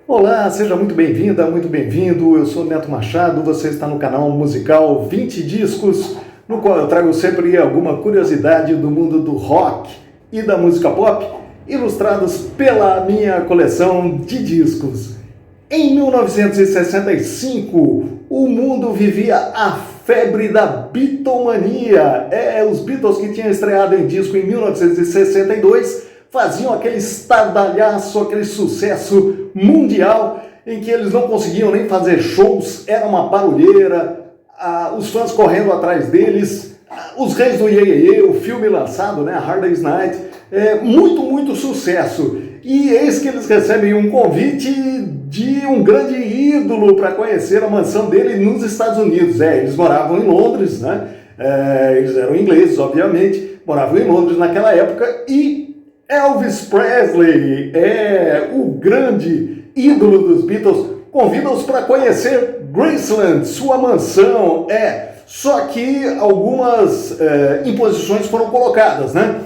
Olá, seja muito bem-vinda, muito bem-vindo. Eu sou Neto Machado, você está no canal musical 20 Discos, no qual eu trago sempre alguma curiosidade do mundo do rock e da música pop, ilustrados pela minha coleção de discos. Em 1965, o mundo vivia a febre da Beatlemania. Os Beatles, que tinham estreado em disco em 1962, faziam aquele estardalhaço, aquele sucesso mundial, em que eles não conseguiam nem fazer shows, era uma barulheira, os fãs correndo atrás deles, os Reis do Iê Iê Iê, o filme lançado, né, Hard Day's Night, muito sucesso. E eis que eles recebem um convite de um grande ídolo para conhecer a mansão dele nos Estados Unidos. Eles moravam em Londres, né? Eles eram ingleses, obviamente, moravam em Londres naquela época, e Elvis Presley, o grande ídolo dos Beatles, convida-os para conhecer Graceland, sua mansão. Só que algumas imposições foram colocadas, né?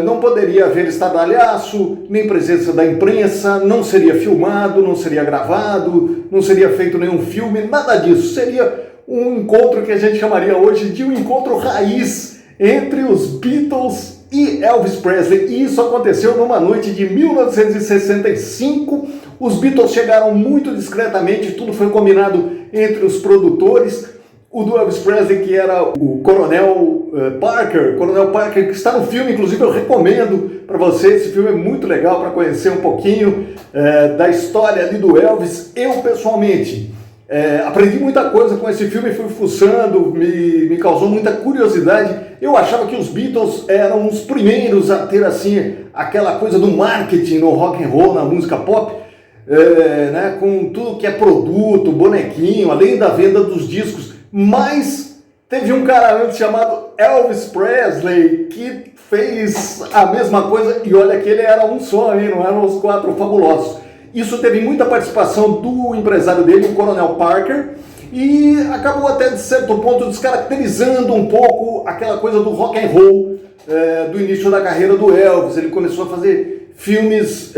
Não poderia haver estardalhaço, nem presença da imprensa, não seria filmado, não seria gravado, não seria feito nenhum filme, nada disso. Seria um encontro que a gente chamaria hoje de um encontro raiz entre os Beatles e Elvis Presley. E isso aconteceu numa noite de 1965. Os Beatles chegaram muito discretamente, tudo foi combinado entre os produtores. O do Elvis Presley, que era o Coronel Parker, que está no filme, inclusive eu recomendo para você. Esse filme é muito legal para conhecer um pouquinho da história ali do Elvis. Eu, pessoalmente, aprendi muita coisa com esse filme, fui fuçando, me causou muita curiosidade. Eu achava que os Beatles eram os primeiros a ter assim aquela coisa do marketing no rock and roll, na música pop, né, com tudo que é produto, bonequinho, além da venda dos discos. Mas teve um cara antes chamado Elvis Presley que fez a mesma coisa, e olha que ele era um só, hein? Não eram os quatro fabulosos. Isso teve muita participação do empresário dele, o Coronel Parker, e acabou até de certo ponto descaracterizando um pouco aquela coisa do rock and roll do início da carreira do Elvis. Ele começou a fazer filmes,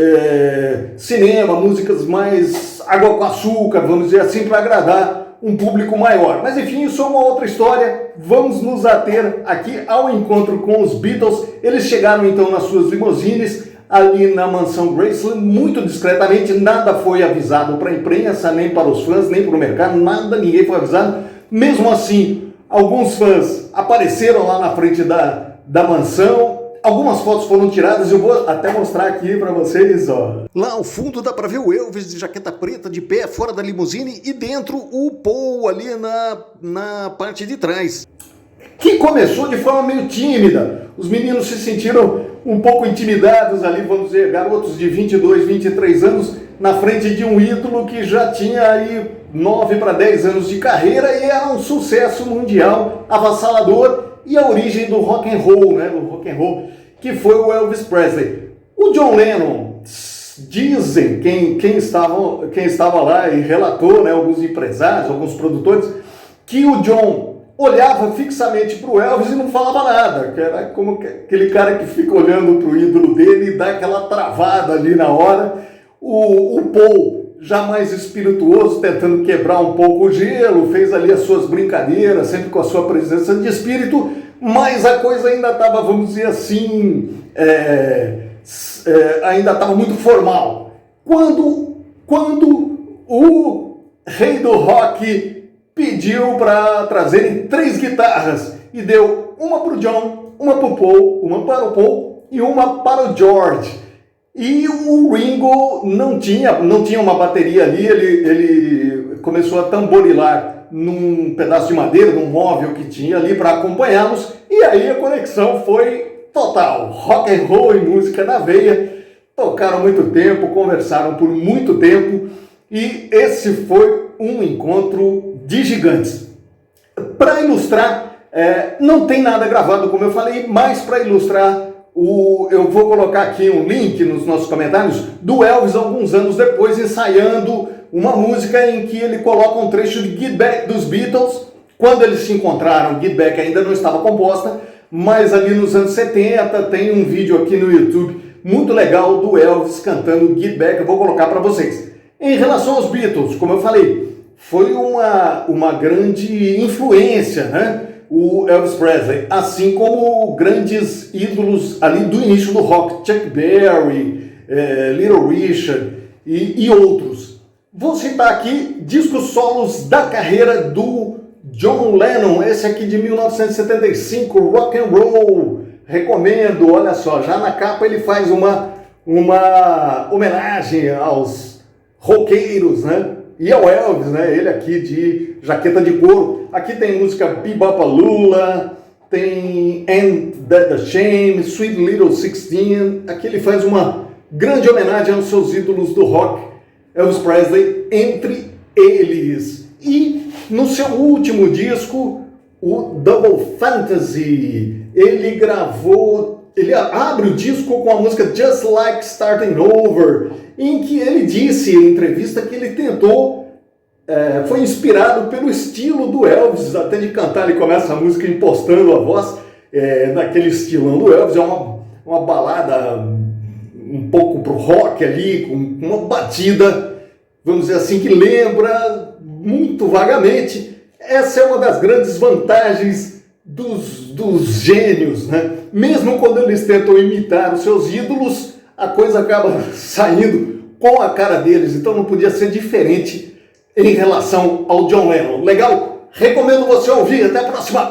cinema, músicas mais água com açúcar, vamos dizer assim, para agradar um público maior. Mas enfim, isso é uma outra história. Vamos nos ater aqui ao encontro com os Beatles. Eles chegaram então nas suas limusines ali na mansão Graceland, muito discretamente. Nada foi avisado para a imprensa, nem para os fãs, nem para o mercado, nada, ninguém foi avisado. Mesmo assim, alguns fãs apareceram lá na frente da mansão. Algumas fotos foram tiradas, eu vou até mostrar aqui para vocês, ó. Lá ao fundo dá para ver o Elvis de jaqueta preta, de pé, fora da limusine, e dentro o Paul ali na parte de trás. Que começou de forma meio tímida. Os meninos se sentiram um pouco intimidados ali, vamos dizer, garotos de 22, 23 anos, na frente de um ídolo que já tinha aí 9 para 10 anos de carreira e era um sucesso mundial avassalador. E a origem do rock and roll, né, do rock and roll, que foi o Elvis Presley. O John Lennon, dizem quem estava lá e relatou, né, alguns empresários, alguns produtores, que o John olhava fixamente para o Elvis e não falava nada, que era como aquele cara que fica olhando para o ídolo dele e dá aquela travada ali na hora. O Paul, já mais espirituoso, tentando quebrar um pouco o gelo, fez ali as suas brincadeiras, sempre com a sua presença de espírito, mas a coisa ainda estava, vamos dizer assim, ainda estava muito formal. Quando o rei do rock pediu para trazerem 3 guitarras e deu uma para o John, uma para o Paul, uma para o Paul e uma para o George. E o Ringo não tinha uma bateria ali, ele começou a tamborilar num pedaço de madeira, num móvel que tinha ali para acompanhá-los, e aí a conexão foi total. Rock and roll e música na veia, tocaram muito tempo, conversaram por muito tempo, e esse foi um encontro de gigantes. Para ilustrar, não tem nada gravado, como eu falei, mas para ilustrar, eu vou colocar aqui um link nos nossos comentários do Elvis alguns anos depois ensaiando uma música em que ele coloca um trecho de Get Back dos Beatles. Quando eles se encontraram, Get Back ainda não estava composta, mas ali nos anos 70 tem um vídeo aqui no YouTube muito legal do Elvis cantando Get Back, eu vou colocar para vocês. Em relação aos Beatles, como eu falei, foi uma grande influência, né? O Elvis Presley, assim como grandes ídolos ali do início do rock, Chuck Berry, Little Richard e outros. Vou citar aqui discos solos da carreira do John Lennon, esse aqui de 1975, Rock and Roll, recomendo. Olha só, já na capa ele faz uma homenagem aos roqueiros, né? E ao Elvis, né? Ele aqui de jaqueta de couro. Aqui tem música Be-Bop-A-Lula, tem Ain't That a Shame, Sweet Little 16. Aqui ele faz uma grande homenagem aos seus ídolos do rock, Elvis Presley, entre eles. E no seu último disco, o Double Fantasy, ele abre o disco com a música Just Like Starting Over, em que ele disse em entrevista que ele foi inspirado pelo estilo do Elvis, até de cantar, ele começa a música impostando a voz naquele estilão do Elvis, é uma balada um pouco pro rock ali, com uma batida, vamos dizer assim, que lembra muito vagamente. Essa é uma das grandes vantagens dos gênios, né? Mesmo quando eles tentam imitar os seus ídolos, a coisa acaba saindo com a cara deles, então não podia ser diferente em relação ao John Lennon. Legal? Recomendo você ouvir. Até a próxima!